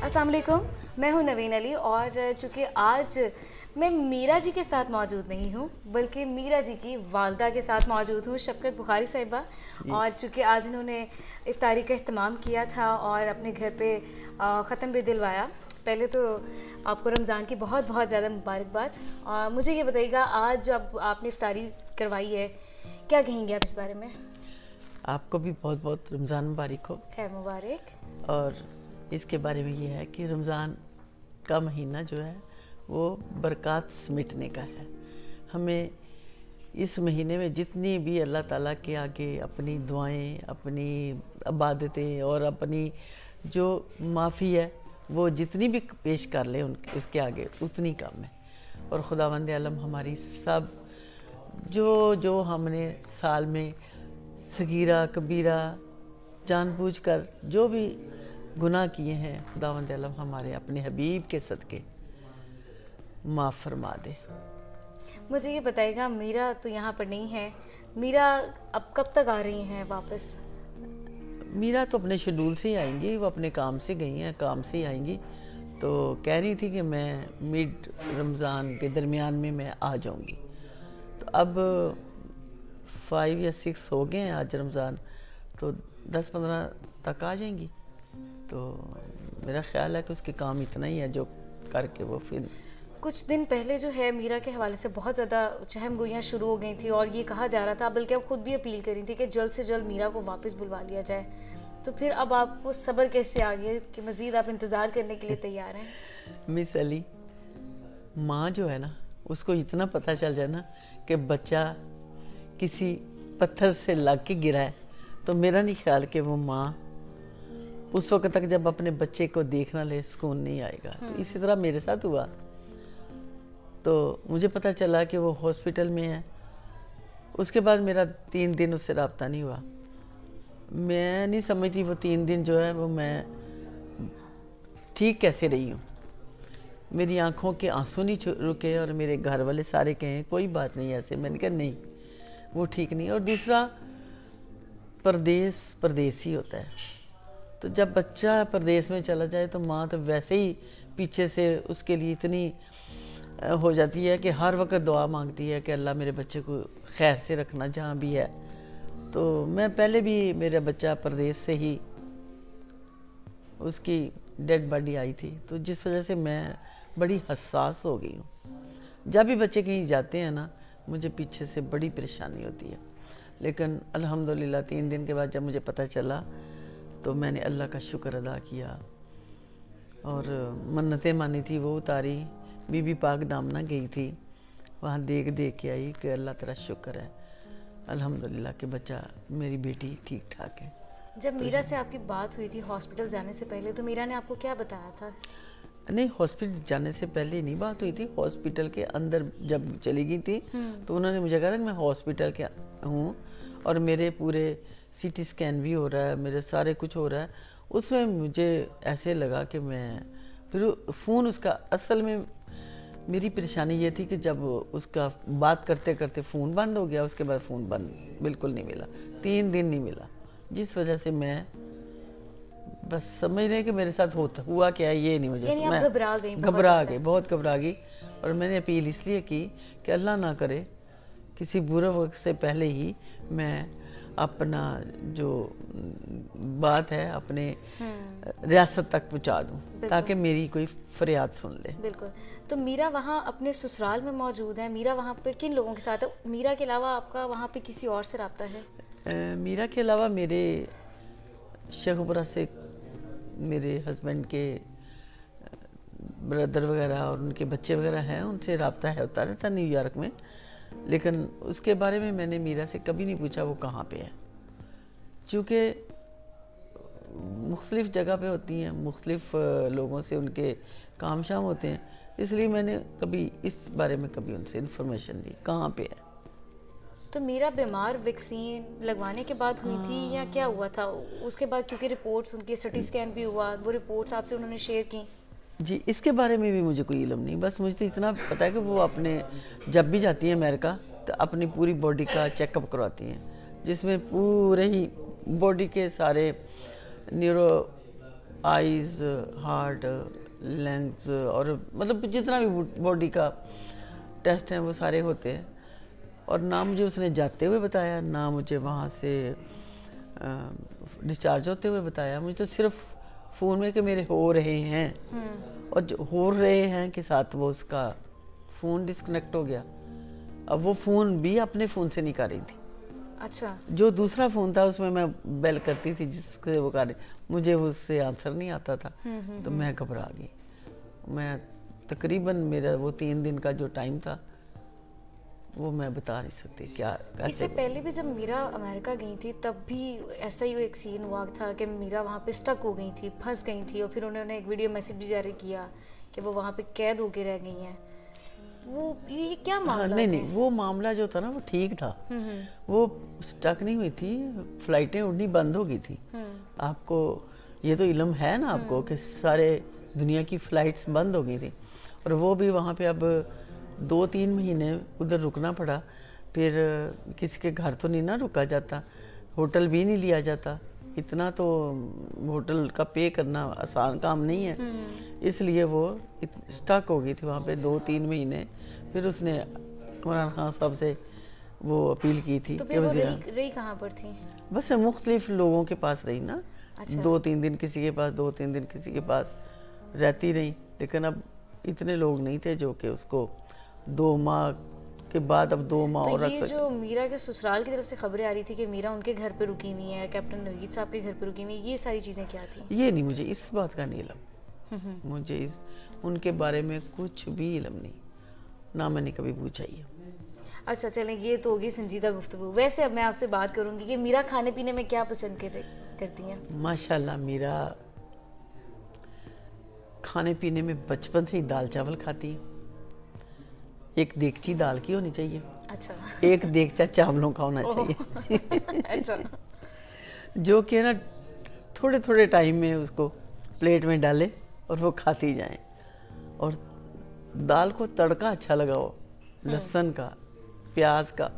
अस्सलाम वालेकुम, मैं हूं नवीन अली और चूँकि आज मैं मीरा जी के साथ मौजूद नहीं हूं बल्कि मीरा जी की वालदा के साथ मौजूद हूं, शफ़क़त बुखारी साहिबा। और चूँकि आज इन्होंने इफ्तारी का अहतमाम किया था और अपने घर पे ख़त्म भी दिलवाया। पहले तो आपको रमज़ान की बहुत बहुत ज़्यादा मुबारकबाद। और मुझे ये बताइएगा, आज जब आपने इफ्तारी करवाई है, क्या कहेंगे आप इस बारे में? आपको भी बहुत बहुत रमज़ान मुबारक हो। खैर मुबारक। और इसके बारे में ये है कि रमज़ान का महीना जो है वो बरक़ात समेटने का है। हमें इस महीने में जितनी भी अल्लाह ताला के आगे अपनी दुआएं, अपनी इबादतें और अपनी जो माफ़ी है वो जितनी भी पेश कर लें उसके आगे उतनी कम है। और खुदावंद आलम हमारी सब जो हमने साल में सगीरा कबीरा जानबूझकर जो भी गुनाह किए हैं, खुदावंद आलम हमारे अपने हबीब के सदके माफ़ फरमा दे। मुझे ये बताइएगा, मीरा तो यहाँ पर नहीं है, मीरा अब कब तक आ रही हैं वापस? मीरा तो अपने शेड्यूल से ही आएंगी, वो अपने काम से गई हैं, काम से ही आएंगी। तो कह रही थी कि मैं मिड रमज़ान के दरमियान में मैं आ जाऊंगी। तो अब 5 या 6 हो गए हैं आज रमज़ान, तो 10-15 तक आ जाएंगी। तो मेरा ख्याल है कि उसके काम इतना ही है जो करके वो फिर कुछ दिन पहले जो है मीरा के हवाले से बहुत ज़्यादा चहमगोइयाँ शुरू हो गई थी और ये कहा जा रहा था, बल्कि अब खुद भी अपील कर रही थी कि जल्द से जल्द मीरा को वापस बुलवा लिया जाए। तो फिर अब आपको सब्र कैसे आ गया कि मज़ीद आप इंतज़ार करने के लिए तैयार हैं? मिस अली, माँ जो है ना, उसको इतना पता चल जाए ना कि बच्चा किसी पत्थर से लग के गिरा है, तो मेरा नहीं ख्याल कि वो माँ उस वक्त तक जब अपने बच्चे को देखना ले सुकून नहीं आएगा। तो इसी तरह मेरे साथ हुआ। तो मुझे पता चला कि वो हॉस्पिटल में है। उसके बाद मेरा 3 दिन उससे रब्ता नहीं हुआ। मैं नहीं समझती वो 3 दिन जो है वो मैं ठीक कैसे रही हूँ। मेरी आंखों के आंसू नहीं रुके और मेरे घर वाले सारे कहें कोई बात नहीं ऐसे। मैंने कहा नहीं, वो ठीक नहीं। और दूसरा, परदेस ही होता है। तो जब बच्चा परदेस में चला जाए तो माँ तो वैसे ही पीछे से उसके लिए इतनी हो जाती है कि हर वक्त दुआ मांगती है कि अल्लाह मेरे बच्चे को खैर से रखना जहाँ भी है। तो मैं पहले भी मेरा बच्चा परदेस से ही उसकी डेड बॉडी आई थी, तो जिस वजह से मैं बड़ी हसास हो गई हूँ। जब भी बच्चे कहीं जाते हैं ना, मुझे पीछे से बड़ी परेशानी होती है। लेकिन अल्हम्दुलिल्लाह 3 दिन के बाद जब मुझे पता चला तो मैंने अल्लाह का शुक्र अदा किया और मन्नतें मानी थी वो उतारी। बीबी पाक दामना गई थी, वहाँ देख के आई कि अल्लाह तेरा शुक्र है अल्हम्दुलिल्लाह कि बच्चा मेरी बेटी ठीक ठाक है। जब मीरा से आपकी बात हुई थी हॉस्पिटल जाने से पहले, तो मीरा ने आपको क्या बताया था? नहीं, हॉस्पिटल जाने से पहले नहीं बात हुई थी। हॉस्पिटल के अंदर जब चली गई थी तो उन्होंने मुझे कहा था कि मैं हॉस्पिटल के हूँ और मेरे पूरे CT स्कैन भी हो रहा है, मेरे सारे कुछ हो रहा है। उसमें मुझे ऐसे लगा कि मैं फिर फ़ोन उसका, असल में मेरी परेशानी ये थी कि जब उसका बात करते करते फ़ोन बंद हो गया, उसके बाद फ़ोन बंद बिल्कुल नहीं मिला, 3 दिन नहीं मिला। जिस वजह से मैं बस समझ रहे कि मेरे साथ हुआ क्या है ये नहीं मुझे। यानी आप घबरा गई? बहुत घबरा गई। और मैंने अपील इसलिए की कि अल्लाह ना करे किसी बुरे वक्त से पहले ही मैं अपना जो बात है अपने रियासत तक पहुंचा दूं, ताकि मेरी कोई फरियाद सुन ले। बिल्कुल। तो मीरा वहाँ अपने ससुराल में मौजूद है। मीरा वहाँ पे किन लोगों के साथ है? मीरा के अलावा आपका वहाँ पे किसी और से रब्ता है? मीरा के अलावा मेरे शेखपुरा से मेरे हस्बैंड के ब्रदर वगैरह और उनके बच्चे वगैरह हैं, उनसे रब्ता है, होता रहता न्यूयॉर्क में। लेकिन उसके बारे में मैंने मीरा से कभी नहीं पूछा वो कहाँ पे है, क्योंकि मुख्तलिफ़ जगह पे होती हैं, मुख्तलिफ़ लोगों से उनके काम शाम होते हैं, इसलिए मैंने कभी इस बारे में कभी उनसे इन्फॉर्मेशन ली कहाँ पे है। तो मीरा बीमार वैक्सीन लगवाने के बाद हुई थी या क्या हुआ था उसके बाद? क्योंकि रिपोर्ट्स, उनकी CT स्कैन भी हुआ, वो रिपोर्ट्स आपसे उन्होंने शेयर की? जी, इसके बारे में भी मुझे कोई इल्म नहीं। बस मुझे तो इतना पता है कि वो अपने जब भी जाती हैं अमेरिका तो अपनी पूरी बॉडी का चेकअप करवाती हैं, जिसमें पूरे ही बॉडी के सारे न्यूरो आइज़, हार्ट, लंग्स और मतलब जितना भी बॉडी का टेस्ट है वो सारे होते हैं। और ना मुझे उसने जाते हुए बताया, ना मुझे वहाँ से डिस्चार्ज होते हुए बताया। मुझे तो सिर्फ फ़ोन में कि मेरे हो रहे हैं, और जो हो रहे हैं के साथ वो उसका फ़ोन डिस्कनेक्ट हो गया। अब वो फ़ोन भी अपने फ़ोन से नहीं कर रही थी। अच्छा। जो दूसरा फ़ोन था उसमें मैं बेल करती थी जिससे वो कर, मुझे उससे आंसर नहीं आता था। तो मैं घबरा गई। मैं तकरीबन मेरा वो 3 दिन का जो टाइम था वो मैं बता नहीं सकती क्या कैसे। इससे पहले भी जब मीरा अमेरिका गई थी तब भी ऐसा ही एक सीन हुआ था कि मीरा वहाँ पे स्टक हो गई थी, फंस गई थी, और फिर उन्होंने एक वीडियो मैसेज भी जारी किया कि वो वहाँ पे कैद होके रह गई हैं। वो ये क्या मामला नहीं थे? नहीं, वो मामला जो था ना वो ठीक था। वो स्टक नहीं हुई थी, फ्लाइटें उड़नी बंद हो गई थी। आपको ये तो इल्म है ना आपको कि सारे दुनिया की फ्लाइट्स बंद हो गई थी। और वो भी वहाँ पे अब 2-3 महीने उधर रुकना पड़ा। फिर किसी के घर तो नहीं ना रुका जाता, होटल भी नहीं लिया जाता। इतना तो होटल का पे करना आसान काम नहीं है। इसलिए वो स्टक हो गई थी वहाँ पे 2-3 महीने। फिर उसने इमरान खान साहब से वो अपील की थी तो कि फिर वो वज़ीर रही कहाँ पर थी? बस मुख्तलिफ लोगों के पास रही ना। अच्छा। 2-3 दिन किसी के पास, 2-3 दिन किसी के पास रहती रही। लेकिन अब इतने लोग नहीं थे जो कि उसको 2 माह के बाद अब 2 माह तो और रख ये सकते। जो मीरा के ससुराल की तरफ से खबरें आ रही थी कि मीरा उनके घर पे रुकी हुई है, कैप्टन नवीद साहब के घर पे रुकी हुई है, ये सारी चीज़ें क्या थी? ये नहीं, मुझे इस बात का नहीं इल्म। मुझे इस उनके बारे में कुछ भी इल्म नहीं, ना मैंने कभी पूछा ही है। अच्छा चलें, ये तो होगी संजीदा गुफ्तगू। वैसे अब मैं आपसे बात करूंगी कि मीरा खाने पीने में क्या पसंद करती हैं? माशाल्लाह मीरा खाने पीने में बचपन से ही दाल चावल खाती है। एक देगची दाल की होनी चाहिए, अच्छा। एक देगचा चावलों का होना चाहिए। अच्छा। जो कि ना थोड़े थोड़े टाइम में उसको प्लेट में डाले और वो खाती जाए। और दाल को तड़का अच्छा लगाओ, लहसुन का, प्याज का,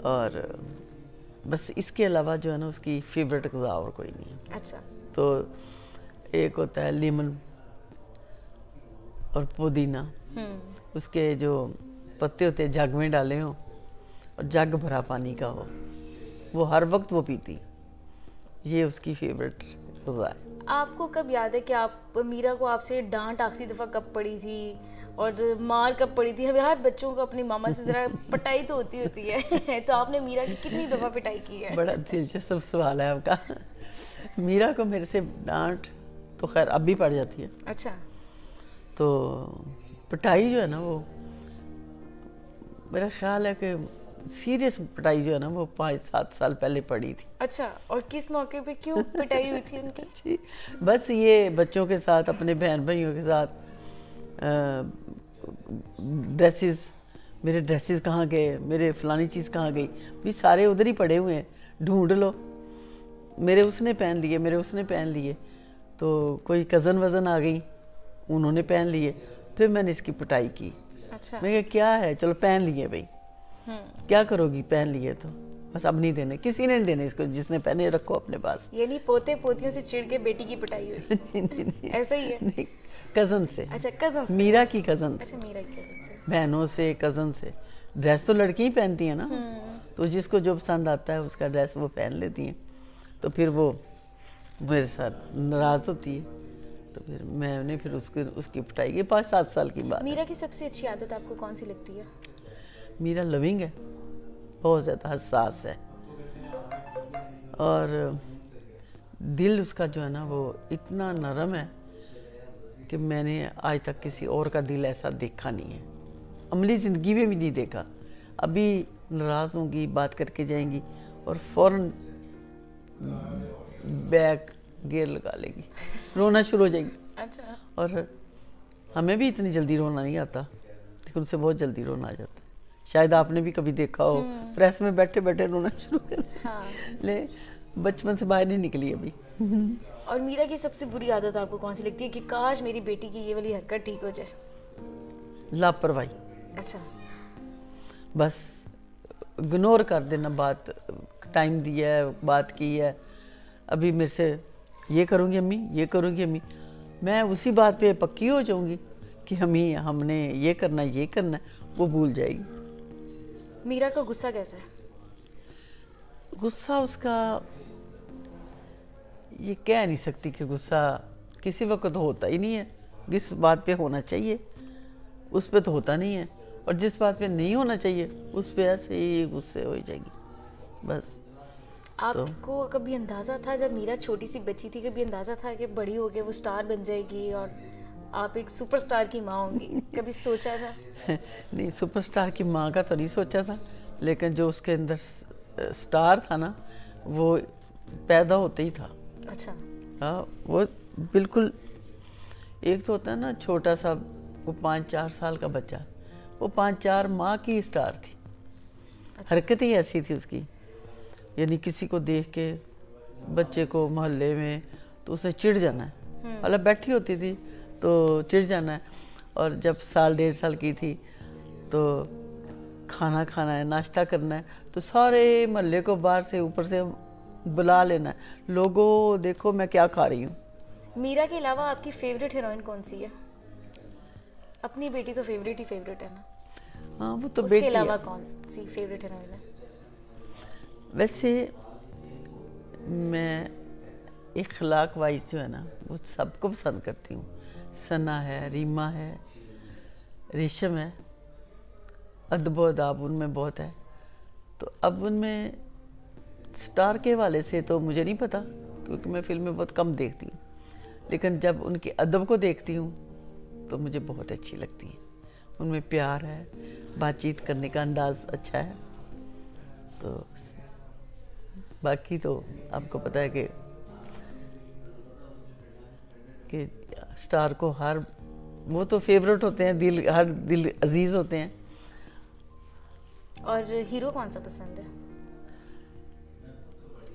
और बस इसके अलावा जो है ना उसकी फेवरेट ग़िज़ा और कोई नहीं है। अच्छा। तो एक होता है लेमन और पुदीना, उसके जो पत्ते होते हैं जग में डाले हों और जग भरा पानी का हो, वो हर वक्त वो पीती। ये उसकी फेवरेट ग़िज़ा है। आपको कब याद है कि आप मीरा को आपसे डांट आखिरी दफ़ा कब पड़ी थी और मार कब पड़ी थी? हर बच्चों को अपनी मामा से ज़रा पिटाई तो होती है तो आपने मीरा की कितनी दफ़ा पिटाई की है? बड़ा दिलचस्प सवाल है आपका। मीरा को मेरे से डांट तो खैर अब भी पड़ जाती है। अच्छा। तो पिटाई जो है ना वो मेरा ख्याल है कि सीरियस पिटाई जो है ना वो 5-7 साल पहले पड़ी थी। अच्छा, और किस मौके पे क्यों पिटाई हुई थी उनकी? जी, बस ये बच्चों के साथ, अपने बहन भाइयों के साथ ड्रेसेस, मेरे ड्रेसेस कहाँ गए, मेरे फलानी चीज़ कहाँ गई, भी सारे उधर ही पड़े हुए हैं, ढूंढ लो। मेरे उसने पहन लिए, मेरे उसने पहन लिए। तो कोई कज़न वज़न आ गई, उन्होंने पहन लिए। फिर मैंने इसकी पिटाई की। अच्छा। मैं कहा क्या है, चलो पहन लिए भाई, क्या करोगी, पहन लिए तो बस अब नहीं देने, किसी ने नहीं देने इसको, जिसने पहने रखो अपने पास। यानी पोते पोतियों से चिढ़ के बेटी की पिटाई हुई? नहीं, ऐसा ही है? नहीं, कज़न से। अच्छा, कज़न से। मीरा की कज़न से। अच्छा, मीरा की कज़न से। बहनों से, कज़न से। ड्रेस तो लड़की ही पहनती है ना, तो जिसको जो पसंद आता है उसका ड्रेस वो पहन लेती हैं। तो फिर वो मेरे साथ नाराज़ होती है, तो फिर मैंने फिर उसकी पिटाई की। 5-7 साल की बात। मीरा की सबसे अच्छी आदत आपको कौन सी लगती है? मीरा लविंग है, बहुत ज़्यादा हसास है, और दिल उसका जो है ना वो इतना नरम है कि मैंने आज तक किसी और का दिल ऐसा देखा नहीं है, अमली ज़िंदगी में भी नहीं देखा। अभी नाराज़ होंगी, बात करके जाएंगी और फ़ौरन बैक गियर लगा लेगी, रोना शुरू हो जाएगी। अच्छा। और हमें भी इतनी जल्दी रोना नहीं आता, लेकिन उनसे बहुत जल्दी रोना आ जाता है। शायद आपने भी कभी देखा हो, प्रेस में बैठे बैठे रोना शुरू कर। हाँ। ले बचपन से बाहर नहीं निकली अभी। और मीरा की सबसे बुरी आदत आपको कौन सी लगती है कि काश मेरी बेटी की ये वाली हरकत ठीक हो जाए? लापरवाही। अच्छा। बस इग्नोर कर देना बात, टाइम दिया है, बात की है, अभी मेरे से ये करूँगी अम्मी, ये करूँगी अम्मी, मैं उसी बात पे पक्की हो जाऊँगी कि हमने ये करना है, वो भूल जाएगी। मीरा का गुस्सा कैसा है? गुस्सा उसका ये कह नहीं सकती कि गुस्सा किसी वक्त होता ही नहीं है। जिस बात पे होना चाहिए उस पे तो होता नहीं है, और जिस बात पे नहीं होना चाहिए उस पे ऐसे ही गुस्से हो जाएगी बस। आपको कभी अंदाज़ा था जब मीरा छोटी सी बच्ची थी, कभी अंदाज़ा था कि बड़ी होके वो स्टार बन जाएगी और आप एक सुपरस्टार की माँ होंगी? कभी सोचा था? नहीं, सुपरस्टार की माँ का तो नहीं सोचा था, लेकिन जो उसके अंदर स्टार था ना वो पैदा होते ही था। अच्छा। हाँ, वो बिल्कुल, एक तो होता है ना छोटा सा, वो 5-4 साल का बच्चा, वो 5-4 माँ की स्टार थी। अच्छा। हरकत ही ऐसी थी उसकी, यानी किसी को देख के बच्चे को मोहल्ले में तो उसने चिढ़ जाना है, मतलब बैठी होती थी तो चिढ़ जाना है। और जब 1.5 साल की थी तो खाना खाना है, नाश्ता करना है, तो सारे मोहल्ले को बाहर से ऊपर से बुला लेना है, लोगों देखो मैं क्या खा रही हूँ। मीरा के अलावा आपकी फेवरेट हीरोइन कौन सी है? अपनी बेटी तो फेवरेट ही फेवरेट है ना। हाँ, वो तो उसके बेटी अलावा है। कौन सी फेवरेट हीरोइन है? वैसे मैं इखलाक वाइज जो है ना वो सबको पसंद करती हूँ। सना है, रीमा है, रेशम है, अदब व अदाब उनमें बहुत है। तो अब उनमें स्टार के हवाले से तो मुझे नहीं पता, क्योंकि मैं फिल्में बहुत कम देखती हूँ, लेकिन जब उनके अदब को देखती हूँ तो मुझे बहुत अच्छी लगती है। उनमें प्यार है, बातचीत करने का अंदाज़ अच्छा है। तो बाकी तो आपको पता है कि स्टार को हर, वो तो फेवरेट होते हैं, हर दिल अजीज होते हैं। और हीरो कौन सा पसंद है?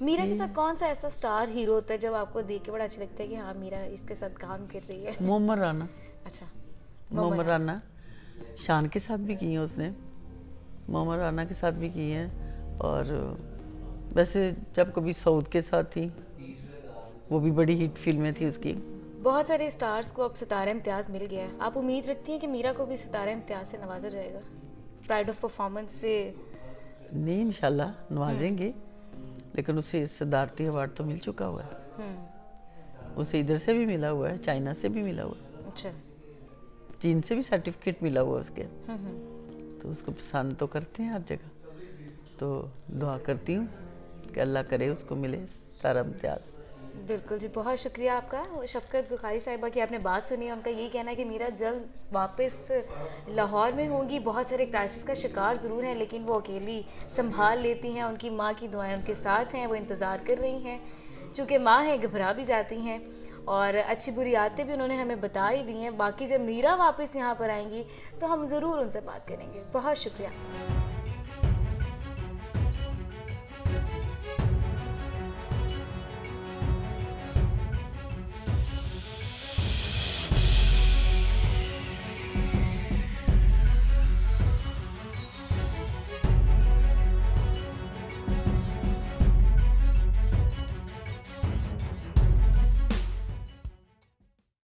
मीरा के साथ कौन सा ऐसा स्टार हीरो होता है जब आपको देख के बड़ा अच्छा लगता है कि हाँ मीरा इसके साथ काम कर रही है? मोहम्मद राना। अच्छा। मोहम्मद राना शान के साथ भी की है उसने, मोहम्मद राना के साथ भी की है। और वैसे जब कभी सऊद के साथ थी, वो भी बड़ी हिट फिल्में थी उसकी। बहुत सारे स्टार्स को अब सितारा इम्तियाज़ मिल गया है, आप उम्मीद रखती हैं कि मीरा को भी सितारा इम्तियाज़ से नवाजा जाएगा? प्राइड ऑफ परफॉर्मेंस से? नहीं, इंशाल्लाह नवाजेंगे, लेकिन उसे सदारती अवार्ड तो मिल चुका हुआ है। उसे इधर से भी मिला हुआ है, चाइना से भी मिला हुआ है। अच्छा। चीन से भी सर्टिफिकेट मिला हुआ है उसके। तो उसको पसंद तो करते हैं हर जगह। तो दुआ करती हूँ कि अल्लाह करे उसको मिले सितारा इम्तियाज़। बिल्कुल जी, बहुत शुक्रिया आपका। शफकत बुखारी साहिबा की आपने बात सुनी, उनका यही कहना है कि मीरा जल्द वापस लाहौर में होंगी। बहुत सारे क्राइसिस का शिकार ज़रूर हैं, लेकिन वो अकेली संभाल लेती हैं। उनकी माँ की दुआएं उनके साथ हैं, वो इंतज़ार कर रही हैं। चूँकि माँ हैं, घबरा भी जाती हैं, और अच्छी बुरी आदतें भी उन्होंने हमें बता ही दी हैं। बाकी जब मीरा वापस यहाँ पर आएंगी तो हम ज़रूर उनसे बात करेंगे। बहुत शुक्रिया।